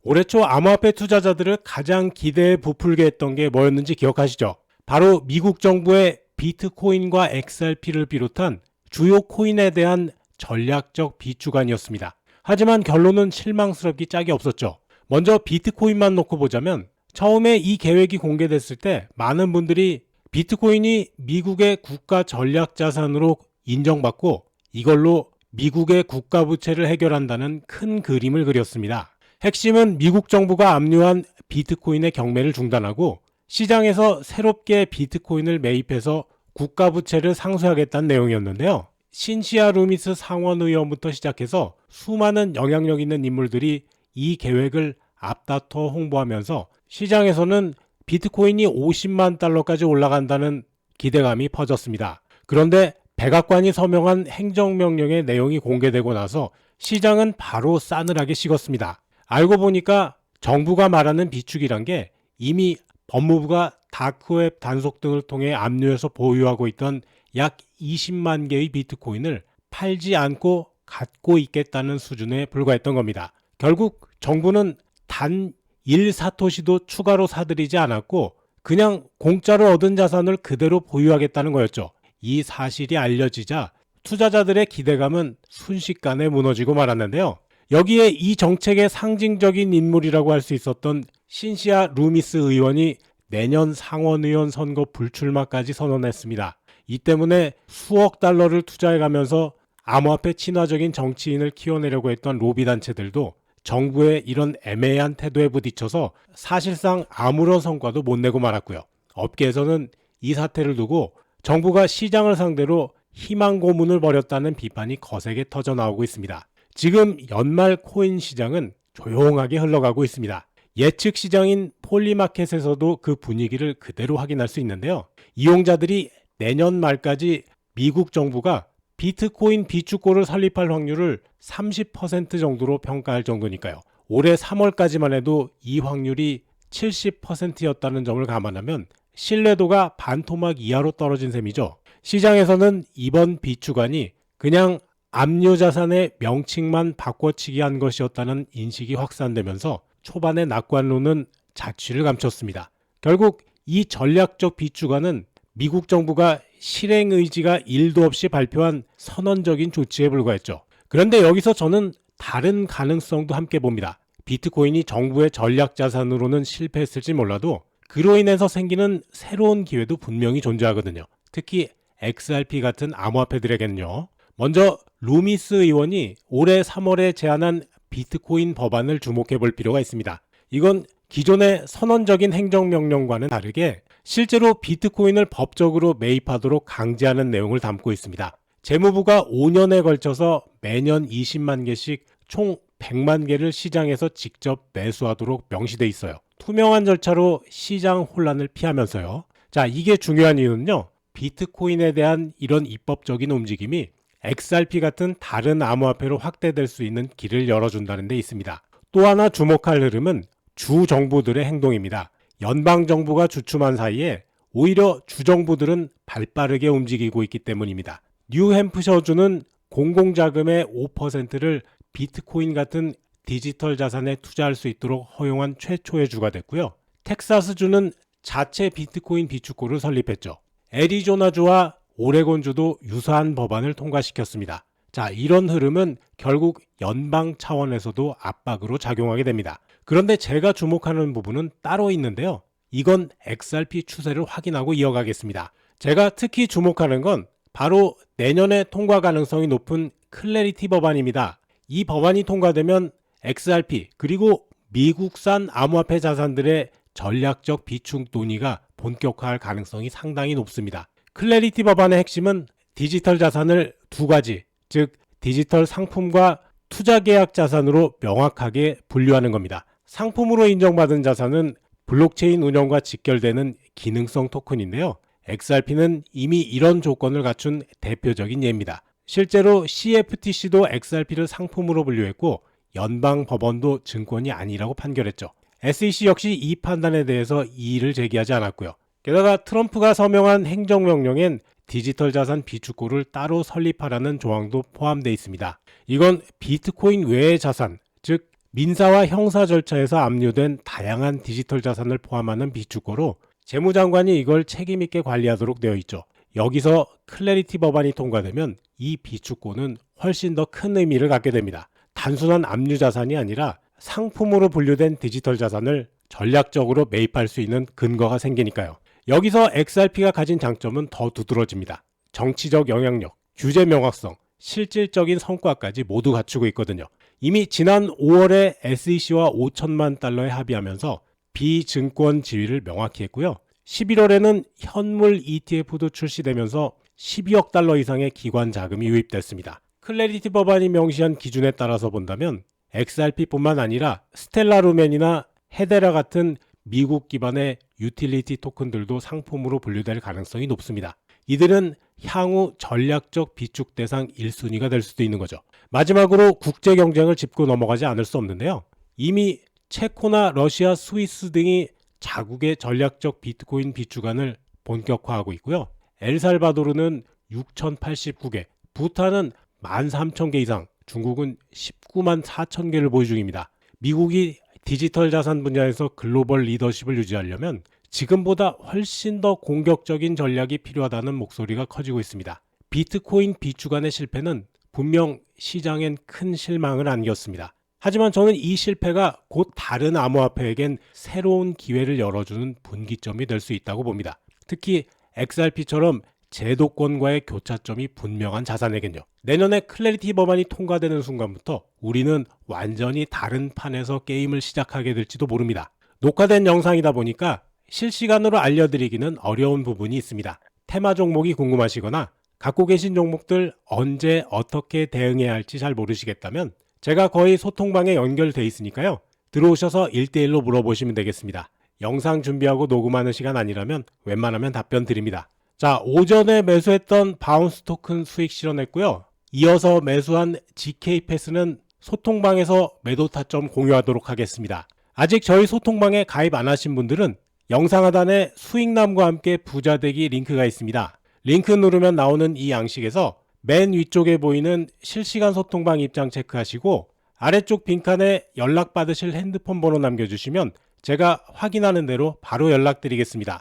올해 초 암호화폐 투자자들을 가장 기대에 부풀게 했던 게 뭐였는지 기억하시죠? 바로 미국 정부의 비트코인과 XRP를 비롯한 주요 코인에 대한 전략적 비추간이었습니다. 하지만 결론은 실망스럽기 짝이 없었죠. 먼저 비트코인만 놓고 보자면 처음에 이 계획이 공개됐을 때 많은 분들이 비트코인이 미국의 국가 전략 자산으로 인정받고 이걸로 미국의 국가 부채를 해결한다는 큰 그림을 그렸습니다. 핵심은 미국 정부가 압류한 비트코인의 경매를 중단하고 시장에서 새롭게 비트코인을 매입해서 국가 부채를 상쇄하겠다는 내용이었는데요. 신시아 루미스 상원의원부터 시작해서 수많은 영향력 있는 인물들이 이 계획을 앞다퉈 홍보하면서 시장에서는 비트코인이 50만 달러까지 올라간다는 기대감이 퍼졌습니다. 그런데 백악관이 서명한 행정명령의 내용이 공개되고 나서 시장은 바로 싸늘하게 식었습니다. 알고 보니까 정부가 말하는 비축이란 게 이미 법무부가 다크웹 단속 등을 통해 압류해서 보유하고 있던 약 20만 개의 비트코인을 팔지 않고 갖고 있겠다는 수준에 불과했던 겁니다. 결국 정부는 단 1사토시도 추가로 사들이지 않았고 그냥 공짜로 얻은 자산을 그대로 보유하겠다는 거였죠. 이 사실이 알려지자 투자자들의 기대감은 순식간에 무너지고 말았는데요. 여기에 이 정책의 상징적인 인물이라고 할 수 있었던 신시아 루미스 의원이 내년 상원의원 선거 불출마까지 선언했습니다. 이 때문에 수억 달러를 투자해가면서 암호화폐 친화적인 정치인을 키워내려고 했던 로비단체들도 정부의 이런 애매한 태도에 부딪혀서 사실상 아무런 성과도 못 내고 말았고요. 업계에서는 이 사태를 두고 정부가 시장을 상대로 희망 고문을 벌였다는 비판이 거세게 터져나오고 있습니다. 지금 연말 코인 시장은 조용하게 흘러가고 있습니다. 예측 시장인 폴리마켓에서도 그 분위기를 그대로 확인할 수 있는데요. 이용자들이 내년 말까지 미국 정부가 비트코인 비축고를 설립할 확률을 30% 정도로 평가할 정도니까요. 올해 3월까지만 해도 이 확률이 70%였다는 점을 감안하면 신뢰도가 반토막 이하로 떨어진 셈이죠. 시장에서는 이번 비축안이 그냥 압류 자산의 명칭만 바꿔치기 한 것이었다는 인식이 확산되면서 초반의 낙관론은 자취를 감췄습니다. 결국 이 전략적 비축안은 미국 정부가 실행 의지가 1도 없이 발표한 선언적인 조치에 불과했죠. 그런데 여기서 저는 다른 가능성도 함께 봅니다. 비트코인이 정부의 전략 자산으로는 실패했을지 몰라도 그로 인해서 생기는 새로운 기회도 분명히 존재하거든요. 특히 XRP 같은 암호화폐들에게는요. 먼저 루미스 의원이 올해 3월에 제안한 비트코인 법안을 주목해 볼 필요가 있습니다. 이건 기존의 선언적인 행정명령과는 다르게 실제로 비트코인을 법적으로 매입하도록 강제하는 내용을 담고 있습니다. 재무부가 5년에 걸쳐서 매년 20만 개씩 총 100만 개를 시장에서 직접 매수하도록 명시돼 있어요. 투명한 절차로 시장 혼란을 피하면서요. 자, 이게 중요한 이유는요. 비트코인에 대한 이런 입법적인 움직임이 XRP 같은 다른 암호화폐로 확대될 수 있는 길을 열어준다는 데 있습니다. 또 하나 주목할 흐름은 주 정부들의 행동입니다. 연방정부가 주춤한 사이에 오히려 주정부들은 발빠르게 움직이고 있기 때문입니다. 뉴햄프셔주는 공공자금의 5%를 비트코인 같은 디지털 자산에 투자할 수 있도록 허용한 최초의 주가 됐고요. 텍사스주는 자체 비트코인 비축고를 설립했죠. 애리조나주와 오레곤주도 유사한 법안을 통과시켰습니다. 자, 이런 흐름은 결국 연방 차원에서도 압박으로 작용하게 됩니다. 그런데 제가 주목하는 부분은 따로 있는데요. 이건 XRP 추세를 확인하고 이어가겠습니다. 제가 특히 주목하는 건 바로 내년에 통과 가능성이 높은 클래리티 법안입니다. 이 법안이 통과되면 XRP 그리고 미국산 암호화폐 자산들의 전략적 비축 논의가 본격화할 가능성이 상당히 높습니다. 클래리티 법안의 핵심은 디지털 자산을 두 가지, 즉 디지털 상품과 투자 계약 자산으로 명확하게 분류하는 겁니다. 상품으로 인정받은 자산은 블록체인 운영과 직결되는 기능성 토큰인데요. XRP는 이미 이런 조건을 갖춘 대표적인 예입니다. 실제로 CFTC도 XRP를 상품으로 분류했고 연방 법원도 증권이 아니라고 판결했죠. SEC 역시 이 판단에 대해서 이의를 제기하지 않았고요. 게다가 트럼프가 서명한 행정명령엔 디지털 자산 비축고를 따로 설립하라는 조항도 포함되어 있습니다. 이건 비트코인 외의 자산, 즉 민사와 형사 절차에서 압류된 다양한 디지털 자산을 포함하는 비축고로 재무장관이 이걸 책임있게 관리하도록 되어 있죠. 여기서 클래리티 법안이 통과되면 이 비축고는 훨씬 더 큰 의미를 갖게 됩니다. 단순한 압류 자산이 아니라 상품으로 분류된 디지털 자산을 전략적으로 매입할 수 있는 근거가 생기니까요. 여기서 XRP가 가진 장점은 더 두드러집니다. 정치적 영향력, 규제 명확성, 실질적인 성과까지 모두 갖추고 있거든요. 이미 지난 5월에 SEC와 5천만 달러에 합의하면서 비증권 지위를 명확히 했고요. 11월에는 현물 ETF도 출시되면서 12억 달러 이상의 기관 자금이 유입됐습니다. 클래리티 법안이 명시한 기준에 따라서 본다면 XRP뿐만 아니라 스텔라 루멘이나 헤데라 같은 미국 기반의 유틸리티 토큰들도 상품으로 분류될 가능성이 높습니다. 이들은 향후 전략적 비축 대상 1순위가 될 수도 있는 거죠. 마지막으로 국제 경쟁을 짚고 넘어가지 않을 수 없는데요. 이미 체코나 러시아, 스위스 등이 자국의 전략적 비트코인 비축안을 본격화하고 있고요. 엘살바도르는 6,089개, 부탄은 13,000개 이상, 중국은 19만 4천 개를 보유 중입니다. 미국이 디지털 자산 분야에서 글로벌 리더십을 유지하려면 지금보다 훨씬 더 공격적인 전략이 필요하다는 목소리가 커지고 있습니다. 비트코인 비축안의 실패는 분명 시장엔 큰 실망을 안겼습니다. 하지만 저는 이 실패가 곧 다른 암호화폐에겐 새로운 기회를 열어주는 분기점이 될 수 있다고 봅니다. 특히 XRP처럼 제도권과의 교차점이 분명한 자산에겐요. 내년에 클래리티 법안이 통과되는 순간부터 우리는 완전히 다른 판에서 게임을 시작하게 될지도 모릅니다. 녹화된 영상이다 보니까 실시간으로 알려드리기는 어려운 부분이 있습니다. 테마 종목이 궁금하시거나 갖고 계신 종목들 언제 어떻게 대응해야 할지 잘 모르시겠다면 제가 거의 소통방에 연결돼 있으니까요. 들어오셔서 1대1로 물어보시면 되겠습니다. 영상 준비하고 녹음하는 시간 아니라면 웬만하면 답변 드립니다. 자, 오전에 매수했던 바운스 토큰 수익 실현했고요. 이어서 매수한 GK패스는 소통방에서 매도 타점 공유하도록 하겠습니다. 아직 저희 소통방에 가입 안 하신 분들은 영상 하단에 수익남과 함께 부자되기 링크가 있습니다. 링크 누르면 나오는 이 양식에서 맨 위쪽에 보이는 실시간 소통방 입장 체크하시고 아래쪽 빈칸에 연락받으실 핸드폰 번호 남겨주시면 제가 확인하는 대로 바로 연락드리겠습니다.